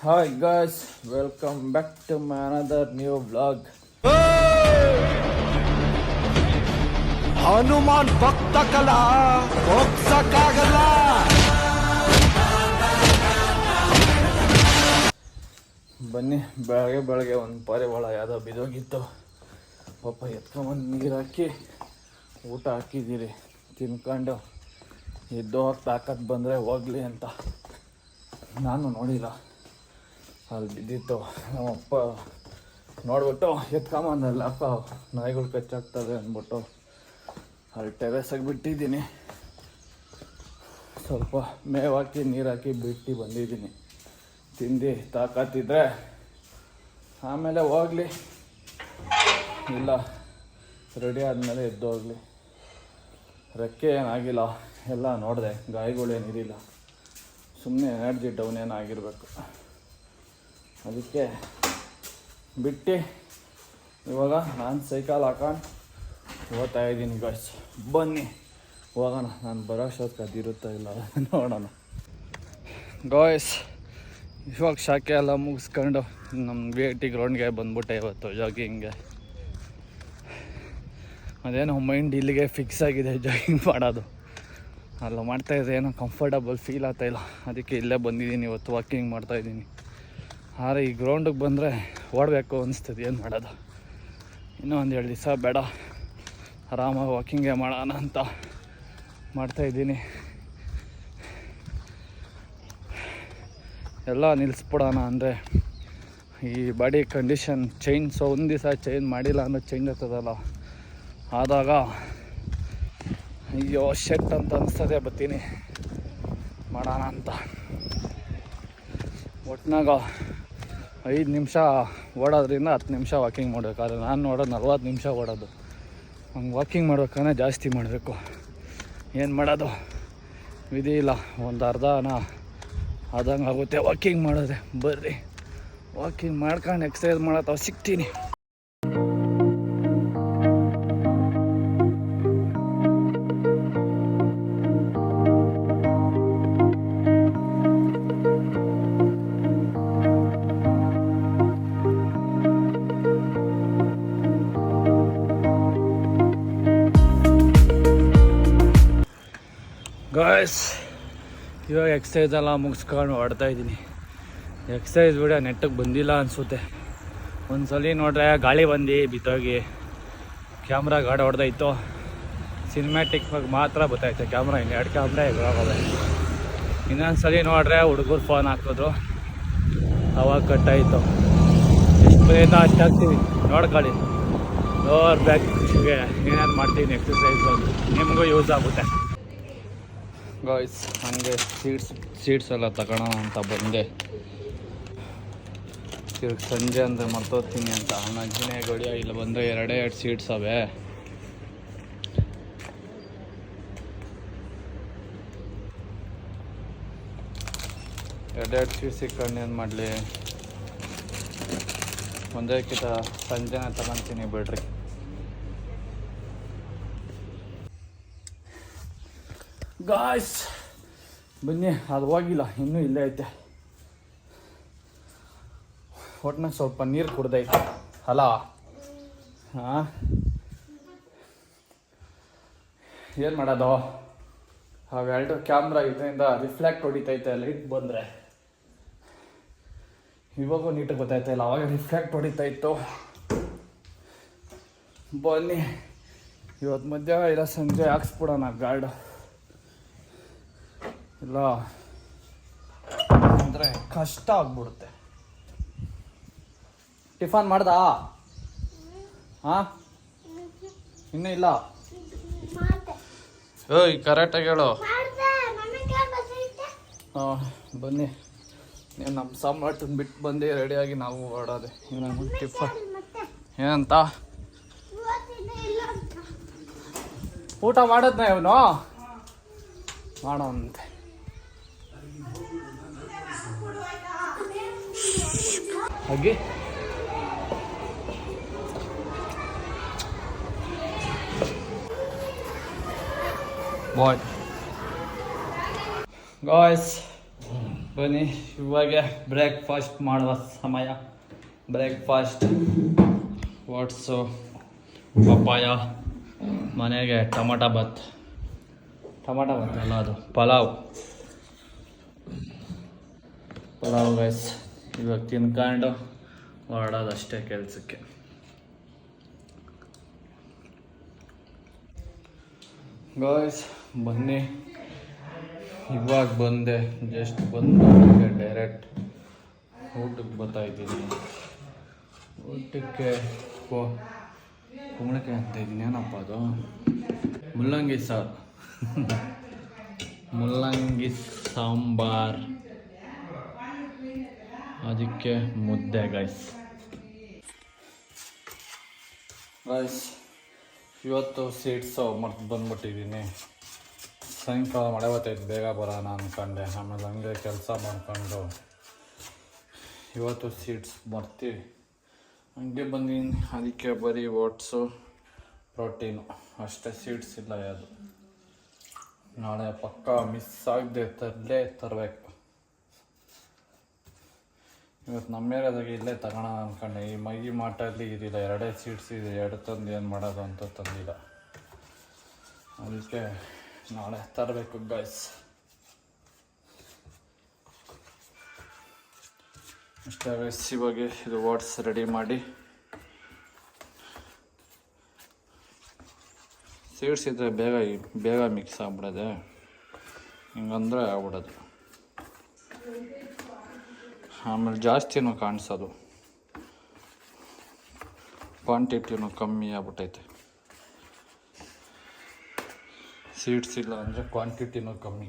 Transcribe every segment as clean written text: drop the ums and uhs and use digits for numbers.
Hi guys, welcome back to my another new vlog. Hanuman ಭಕ್ತ ಕಲಾ ಹೋಗ್ಸಕ್ಕಾಗಲ್ಲ. ಬನ್ನಿ, ಬೆಳಗ್ಗೆ ಒಂದು ಪಾರಿವಾಳ ಯಾವುದೋ ಬಿದ್ದೋಗಿತ್ತು. ಪಾಪ ಎತ್ಕೊಂಬಂದು ನೀರು ಹಾಕಿ ಊಟ ಹಾಕಿದ್ದೀರಿ. ತಿನ್ಕೊಂಡು ಎದ್ದು ಹೋಗಿ ತಾಕತ್ತು ಬಂದರೆ ಹೋಗಲಿ ಅಂತ. ನಾನು ನೋಡಿಲ್ಲ, ಅಲ್ಲಿ ಬಿದ್ದಿತ್ತು. ನಮ್ಮಪ್ಪ ನೋಡ್ಬಿಟ್ಟು ಎತ್ಕೊಂಬಂದಲ್ಲ, ಅಪ್ಪ ನಾಯಿಗಳು ಕಚ್ಚಾಗ್ತದೆ ಅಂದ್ಬಿಟ್ಟು ಅಲ್ಲಿ ಟೆರೆಸಾಗಿ ಬಿಟ್ಟಿದ್ದೀನಿ. ಸ್ವಲ್ಪ ಮೇವು ಹಾಕಿ ನೀರು ಹಾಕಿ ಬಿಟ್ಟು ಬಂದಿದ್ದೀನಿ. ತಿಂದು ತಾಕತ್ತಿದ್ರೆ ಆಮೇಲೆ ಹೋಗಲಿ, ಇಲ್ಲ ರೆಡಿ ಆದಮೇಲೆ ಎದ್ದು ಹೋಗಲಿ. ರೆಕ್ಕೆ ಏನಾಗಿಲ್ಲ, ಎಲ್ಲ ನೋಡಿದೆ, ಗಾಯಗಳೇನಿರಲಿಲ್ಲ. ಸುಮ್ಮನೆ ಎನರ್ಜಿ ಡೌನ್ ಏನಾಗಿರಬೇಕು, ಅದಕ್ಕೆ ಬಿಟ್ಟು ಇವಾಗ ನಾನು ಸೈಕಲ್ ಹಾಕೊಂಡು ಹೋಗ್ತಾ ಇದ್ದೀನಿ. ಗಾಯ್ಸ್ ಬನ್ನಿ ಹೋಗೋಣ. ನಾನು ಬರೋ ಅಷ್ಟೊತ್ತಿಗೆ ಅದಿರುತ್ತಾ ಇಲ್ಲ ನೋಡೋಣ. ಗಾಯ್ಸ್ ಇವಾಗ ಶಾಖೆ ಎಲ್ಲ ಮುಗಿಸ್ಕೊಂಡು ನಮ್ಮ VIT ಗ್ರೌಂಡ್ಗೆ ಬಂದ್ಬಿಟ್ಟೆ ಇವತ್ತು ಜಾಗಿಂಗ್ಗೆ. ಅದೇನೋ ಮೈಂಡ್ ಇಲ್ಲಿಗೆ ಫಿಕ್ಸ್ ಆಗಿದೆ ಜಾಗಿಂಗ್ ಮಾಡೋದು. ಅಲ್ಲ ಮಾಡ್ತಾಯಿದ್ರೆ ಏನೋ ಕಂಫರ್ಟಬಲ್ ಫೀಲ್ ಆಗ್ತಾಯಿಲ್ಲ, ಅದಕ್ಕೆ ಇಲ್ಲೇ ಬಂದಿದ್ದೀನಿ ಇವತ್ತು. ವಾಕಿಂಗ್ ಮಾಡ್ತಾಯಿದ್ದೀನಿ. ಆದರೆ ಈ ಗ್ರೌಂಡಿಗೆ ಬಂದರೆ ಓಡಬೇಕು ಅನಿಸ್ತದೆ, ಏನು ಮಾಡೋದು. ಇನ್ನೂ ಒಂದು 2 ದಿವಸ ಬೇಡ, ಆರಾಮಾಗಿ ವಾಕಿಂಗೇ ಮಾಡೋಣ ಅಂತ ಮಾಡ್ತಾಯಿದ್ದೀನಿ. ಎಲ್ಲ ನಿಲ್ಲಿಸ್ಬಿಡೋಣ ಅಂದರೆ ಈ ಬಾಡಿ ಕಂಡೀಷನ್ ಚೇಂಜ್. ಒಂದು ದಿವಸ ಚೇಂಜ್ ಮಾಡಿಲ್ಲ ಅಂದರೆ ಚೇಂಜ್ ಆಗ್ತದಲ್ಲ, ಆದಾಗ ಅಯ್ಯೋ ಶೆಟ್ ಅಂತ ಅನಿಸ್ತದೆ. ಬರ್ತೀನಿ ಮಾಡೋಣ ಅಂತ. ಒಟ್ಟಿನಾಗ 5 ನಿಮಿಷ ಓಡೋದ್ರಿಂದ 10 ನಿಮಿಷ ವಾಕಿಂಗ್ ಮಾಡಬೇಕಾದ್ರೆ ನಾನು ನೋಡೋದು 40 ನಿಮಿಷ ಓಡೋದು. ಹಂಗೆ ವಾಕಿಂಗ್ ಮಾಡ್ಬೇಕಾದ್ರೆ ಜಾಸ್ತಿ ಮಾಡಬೇಕು, ಏನು ಮಾಡೋದು, ವಿಧಿ ಇಲ್ಲ. ಒಂದು ಅರ್ಧನ ಆದಂಗೆ ಆಗುತ್ತೆ ವಾಕಿಂಗ್ ಮಾಡಿದ್ರೆ. ಬರ್ರಿ ವಾಕಿಂಗ್ ಮಾಡ್ಕೊಂಡು ಎಕ್ಸಸೈಸ್ ಮಾಡತ್ತವ ಸಿಗ್ತೀನಿ. ಗಾಯ್ಸ್ ಇವಾಗ ಎಕ್ಸಸೈಸ್ ಎಲ್ಲ ಮುಗಿಸ್ಕೊಂಡು ಹೊಡ್ತಾಯಿದ್ದೀನಿ. ಎಕ್ಸಸೈಸ್ ವಿಡಿಯೋ ನೆಟ್ಟಿಗೆ ಬಂದಿಲ್ಲ ಅನಿಸುತ್ತೆ. ಒಂದು ಸಲ ನೋಡ್ರೆ ಗಾಳಿ ಬಂದು ಬಿತ್ತೋಗಿ ಕ್ಯಾಮ್ರಾ ಗಾಡಿ ಹೊಡೆದಾಯ್ತು. ಸಿನಿಮ್ಯಾಟಿಕ್ಗೆ ಮಾತ್ರ ಗೊತ್ತಾಯ್ತು ಕ್ಯಾಮ್ರಾ, ಇನ್ನು 2 ಕ್ಯಾಮ್ರಾ ಎದುರಾಗೋದೆ. ಇನ್ನೊಂದು ಸಲ ನೋಡ್ರೆ ಹುಡುಗರು ಫೋನ್ ಹಾಕಿದ್ರು, ಅವಾಗ ಕಟ್ಟಾಯಿತು. ಎಷ್ಟು ಬೇಗ ಅಷ್ಟು ಹಾಕ್ತೀವಿ ನೋಡ್ಕೊಳ್ಳಿ. ಲೋವರ್ ಬ್ಯಾಕ್ಗೆ ಏನೇನು ಮಾಡ್ತೀನಿ ಎಕ್ಸಸೈಸು, ನಿಮಗೂ ಯೂಸ್ ಆಗುತ್ತೆ. ಗಾಯ್ಸ್ ನನಗೆ ಸೀಡ್ಸ್ ಎಲ್ಲ ತಗೊಳ್ಳೋಣ ಅಂತ ಬಂದೆ. ತಿರ್ಗಿ ಸಂಜೆ ಅಂದರೆ ಮರ್ತೋಗ್ತೀನಿ ಅಂತ ನಂಜಿನೇ ಗಡಿಯ. ಇಲ್ಲಿ ಬಂದರೆ 2 ಸೀಡ್ಸ್ ಅವೆ. ಎರಡು ಸೀಡ್ಸ್ ಸಿಕ್ಕೊಂಡು ಏನು ಮಾಡಲಿ, ಒಂದಕ್ಕಿಂತ ಸಂಜೆನೇ ತಗೊತೀನಿ ಬಿಡ್ರಿ. ಗಾಯ್ಸ್ ಬನ್ನಿ, ಅದು ಹೋಗಿಲ್ಲ, ಇನ್ನೂ ಇಲ್ಲೇ ಐತೆ. ಒಟ್ಟಿನಾಗ ಸ್ವಲ್ಪ ನೀರು ಕುಡ್ದೈತೆ ಅಲ್ಲ. ಹಾಂ ಏನು ಮಾಡೋದು, ಅವೆರಡು ಕ್ಯಾಮ್ರಾ ಇದರಿಂದ ರಿಫ್ಲೆಕ್ಟ್ ಹೊಡಿತೈತೆ ಲೈಟ್ ಬಂದರೆ. ಇವಾಗೂ ನೀಟಾಗಿ ಗೊತ್ತಾಯ್ತಾ ಇಲ್ಲ, ಅವಾಗ ರಿಫ್ಲೆಕ್ಟ್ ಹೊಡಿತಾಯಿತ್ತು. ಬನ್ನಿ ಇವತ್ತು ಮಧ್ಯಾಹ್ನ ಇಲ್ಲ ಸಂಜೆ ಹಾಕ್ಸ್ಬಿಡೋಣ ಗಾರ್ಡು. ಇಲ್ಲ ಅಂದರೆ ಕಷ್ಟ ಆಗ್ಬಿಡುತ್ತೆ. ಟಿಫನ್ ಮಾಡ್ದಾ? ಹಾಂ ಇನ್ನೂ ಇಲ್ಲ. ಓಯ್ ಕರೆಕ್ಟಾಗಿ ಹೇಳು. ಹಾಂ ಬನ್ನಿ, ನೀವು ನಮ್ಮ ಸಾಮ್ರಾಟನ್ ಬಿಟ್ಟು ಬಂದು ರೆಡಿಯಾಗಿ ನಾವು ಹೊರಡೋದೆ. ಇನ್ನು ಟಿಫನ್ ಏನಂತ ಊಟ ಮಾಡೋದ್ನ ಇವನು ಮಾಡೋಂತೆ. ಹಾಗೆ ಬಾಯ್ ಗಾಯ್ಸ್ ಬನ್ನಿ ಇವಾಗ ಬ್ರೇಕ್ಫಾಸ್ಟ್ ಮಾಡುವ ಸಮಯ. ಬ್ರೇಕ್ಫಾಸ್ಟ್ ವಾಟ್ಸು ಪಪ್ಪಾಯ, ಮನೆಗೆ ಟೊಮೊಟೊ ಬಾತ್ ಅಲ್ಲ ಅದು ಪಲಾವ್ ಗೈಸ್. ಇವಾಗ ತಿನ್ಕೊಂಡು ಹೊರಡೋದಷ್ಟೇ ಕೆಲಸಕ್ಕೆ. ಗೈಸ್ ಬನ್ನಿ, ಇವಾಗ ಬಂದೆ, ಜಸ್ಟ್ ಬಂದು ಡೈರೆಕ್ಟ್ ಊಟಕ್ಕೆ ಬರ್ತಾಯಿದ್ದೀನಿ. ಊಟಕ್ಕೆ ಕುಂಬಳಕಾಯಿ ಅಂತ ಇದ್ದೀನಿ, ಏನಪ್ಪ ಅದು, ಮುಲ್ಲಂಗಿ ಸಾರು ಮುಲ್ಲಂಗಿ ಸಾಂಬಾರ್, ಅದಕ್ಕೆ ಮುದ್ದೆ ಗೈಸ್. ಇವತ್ತು ಸೀಟ್ಸು ಮರ್ತು ಬಂದ್ಬಿಟ್ಟಿದ್ದೀನಿ. ಸಾಯಂಕಾಲ ಮಳೆ ಬರ್ತೈತೆ, ಬೇಗ ಬರೋಣ ಅಂದ್ಕೊಂಡೆ. ಆಮೇಲೆ ಹಂಗೆ ಕೆಲಸ ಮಾಡ್ಕೊಂಡು ಇವತ್ತು ಸೀಟ್ಸ್ ಬರ್ತೀವಿ ಹಂಗೆ ಬಂದೀನಿ. ಅದಕ್ಕೆ ಬರೀ ಓಟ್ಸು ಪ್ರೋಟೀನು ಅಷ್ಟೇ, ಸೀಟ್ಸ್ ಇಲ್ಲ ಯಾವುದು. ನಾಳೆ ಪಕ್ಕ ಮಿಸ್ ಆಗದೆ ತರಬೇಕು. ಇವತ್ತು ನಮ್ಮ ಏರಿಯಾದಾಗೆ ಇಲ್ಲೇ ತಗೋಣ ಅಂದ್ಕೊಂಡೆ. ಈ ಮಗಿ ಮಾಟಲ್ಲಿ ಇದಿಲ್ಲ, 2 ಸೀಟ್ಸ್ ಇದೆ, 2 ತಂದು ಏನು ಮಾಡೋದು ಅಂತ ತಂದಿಲ್ಲ. ಅದಕ್ಕೆ ನಾಳೆ ತರಬೇಕು ಗೈಸ್. ಅಷ್ಟೇ ಗೈಸ್. ಇವಾಗ ಇದು ವಾಟ್ಸ್ ರೆಡಿ ಮಾಡಿ, ಸೀಡ್ಸ್ ಇದ್ದರೆ ಬೇಗ ಮಿಕ್ಸ್ ಆಗ್ಬಿಡೋದೆ, ಹಿಂಗಂದ್ರೆ ಆಗ್ಬಿಡೋದು. ಆಮೇಲೆ ಜಾಸ್ತಿನೂ ಕಾಣಿಸೋದು, ಕ್ವಾಂಟಿಟಿನೂ ಕಮ್ಮಿ ಆಗ್ಬಿಟ್ಟೈತೆ. ಸೀಡ್ಸ್ ಇಲ್ಲ ಅಂದರೆ ಕ್ವಾಂಟಿಟಿನೂ ಕಮ್ಮಿ.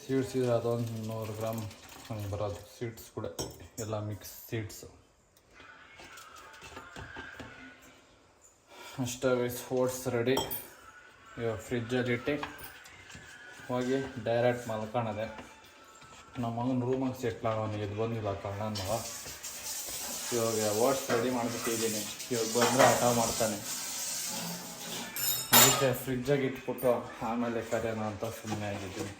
ಸೀಡ್ಸ್ ಇದ್ರೆ ಅದೊಂದು 100 ಗ್ರಾಮ್ ಹಂಗೆ ಬರೋದು ಸೀಡ್ಸ್ ಕೂಡ, ಎಲ್ಲ ಮಿಕ್ಸ್ ಸೀಡ್ಸು. ಅಷ್ಟೇ ಓಟ್ಸ್ ರೆಡಿ. ಇವಾಗ ಫ್ರಿಜ್ಜಲ್ಲಿಟ್ಟು ಹೋಗಿ ಡೈರೆಕ್ಟ್ ಮಲ್ಕೊಳ್ಳೋದೆ. ನಮ್ಮ ಮಗನ ರೂಮಾಗಿ ಸೆಟ್ಲ್ ಆಗೋನಿಗೆ ಇದು ಬಂದಿಲ್ಲ ಕಣ್ಣನ. ಇವಾಗ ಓಟ್ಸ್ ರೆಡಿ ಮಾಡಿಬಿಟ್ಟಿದ್ದೀನಿ. ಇವಾಗ ಬಂದರೆ ಆಟ ಮಾಡ್ತಾನೆ, ಅದಕ್ಕೆ ಫ್ರಿಜ್ಜಾಗಿ ಇಟ್ಬಿಟ್ಟು ಆಮೇಲೆ ಕರೆಯೋಣ ಅಂತ ಸುಮ್ಮನೆ ಆಗಿದ್ದೀನಿ.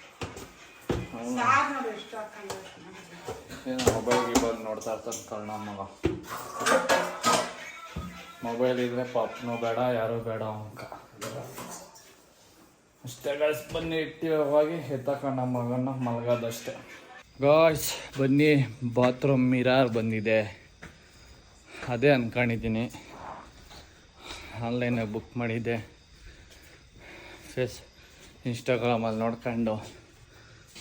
ಏನೋ ಮೊಬೈಲ್ ನೋಡ್ತಾ ಇರ್ತಾನೆ ಕಳ್ಳ ಮಗ. ಮೊಬೈಲ್ ಇದ್ರೆ ಪಾಪ್ನೂ ಬೇಡ, ಯಾರೂ ಬೇಡ ಅಂಕ. ಅಷ್ಟೇ ಗಾಯ್ಸ್, ಬನ್ನಿ ಹೋಗಿ ಎತ್ತಕೊಂಡು ನಮ್ಮ ಮಗನ ಮಲಗೋದಷ್ಟೇ. ಗಾಯ್ಸ್ ಬನ್ನಿ, ಬಾತ್ರೂಮ್ ಮಿರರ್ ಬಂದಿದೆ, ಅದೇ ಅಂದ್ಕೊಂಡಿದ್ದೀನಿ. ಆನ್ಲೈನಾಗ ಬುಕ್ ಮಾಡಿದ್ದೆ. ಇನ್ಸ್ಟಾಗ್ರಾಮಲ್ಲಿ ನೋಡ್ಕೊಂಡು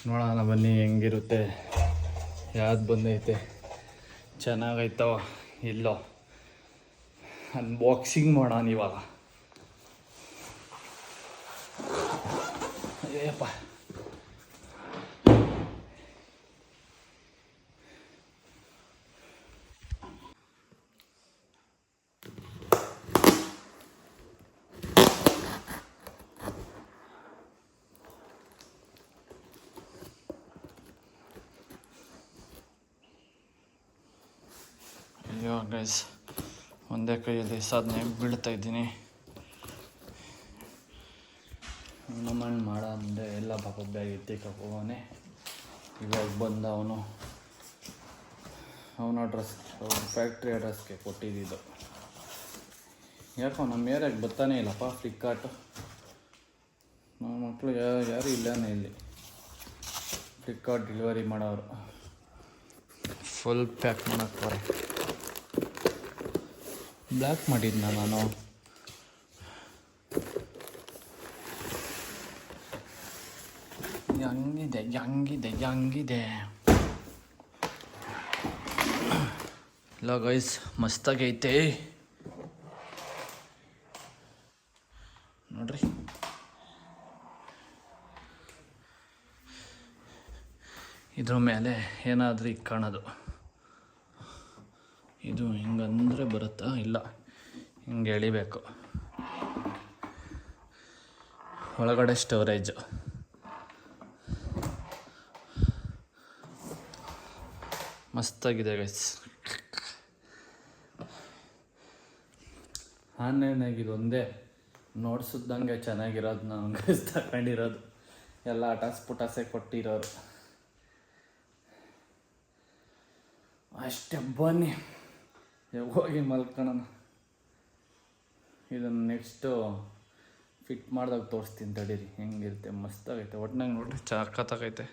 ನೋಡೋಣ ಬನ್ನಿ ಹೆಂಗಿರುತ್ತೆ, ಯಾವ್ದು ಬಂದೈತೆ, ಚೆನ್ನಾಗೈತವ ಇಲ್ಲೋ ಅನ್ಬಾಕ್ಸಿಂಗ್ ಮಾಡೋಣ ಇವಾಗ. ಅಯ್ಯಪ್ಪ, ಅಯ್ಯೋ ಗೈಸ್, ಒಂದೇ ಕೈಯಲ್ಲಿ ಸಾಧನೆ ಬೀಳ್ತಾ ಇದ್ದೀನಿ. ನಮ್ಮಣ್ಣ ಮಾಡ ಅಂದೆ ಎಲ್ಲ ಪಾಪದ ಬ್ಯಾಗ್ ಎತ್ತಿಕೋನೆ. ಇವಾಗ ಬಂದ ಅವನ ಅಡ್ರೆಸ್, ಫ್ಯಾಕ್ಟ್ರಿ ಅಡ್ರೆಸ್ಗೆ ಕೊಟ್ಟಿದ್ದು. ಯಾಕೋ ನಮ್ಮ ಏರಿಯಾಗೆ ಬರ್ತಾನೆ ಇಲ್ಲಪ್ಪ ಫ್ಲಿಪ್ಕಾರ್ಟು. ನಮ್ಮ ಮಕ್ಕಳು ಯಾರು ಇಲ್ಲನೇ ಇಲ್ಲಿ ಫ್ಲಿಪ್ಕಾರ್ಟ್ ಡೆಲಿವರಿ ಮಾಡೋರು. ಫುಲ್ ಪ್ಯಾಕ್ ಮಾಡೋಕ್ತಾರೆ. ಬ್ಲ್ಯಾಕ್ ಮಾಡಿದ್ನ ನಾನು. ಹೆಂಗಿದೆ ಇಲ್ಲ ಗೈಸ್, ಮಸ್ತಾಗೈತೆ ನೋಡ್ರಿ. ಇದ್ರ ಮೇಲೆ ಏನಾದರೂ ಈಗ ಕಾಣೋದು, ಇದು ಹಿಂಗಂದ್ರೆ ಬರುತ್ತಾ? ಇಲ್ಲ, ಹಿಂಗೆ ಎಳಿಬೇಕು. ಒಳಗಡೆ ಸ್ಟೋರೇಜು. ಮಸ್ತಾಗಿದೆ ಗೈಸ್. ಆನ್ಲೈನಾಗಿ ಇದೊಂದೇ ನೋಡ್ಸಿದ್ದಂಗೆ ಚೆನ್ನಾಗಿರೋದು ನಾನು ಗೈಸ್ ತಗೊಂಡಿರೋದು. ಎಲ್ಲ ಅಟಾಸ್ ಪುಟಾಸೆ ಕೊಟ್ಟಿರೋರು. ಅಷ್ಟೇ ಬನ್ನಿ ಹೋಗಿ ಮಲ್ಕೊಳ್ಳೋಣ. ಇದನ್ನು ನೆಕ್ಸ್ಟು ಫಿಟ್ ಮಾಡಿದಾಗ ತೋರಿಸ್ತೀನಿ ತಡೀರಿ ಹೆಂಗಿರುತ್ತೆ. ಮಸ್ತಾಗೈತೆ ಒಟ್ನಾಗ ನೋಡ್ರಿ ಸಖತ್ತಾಗೈತೆ.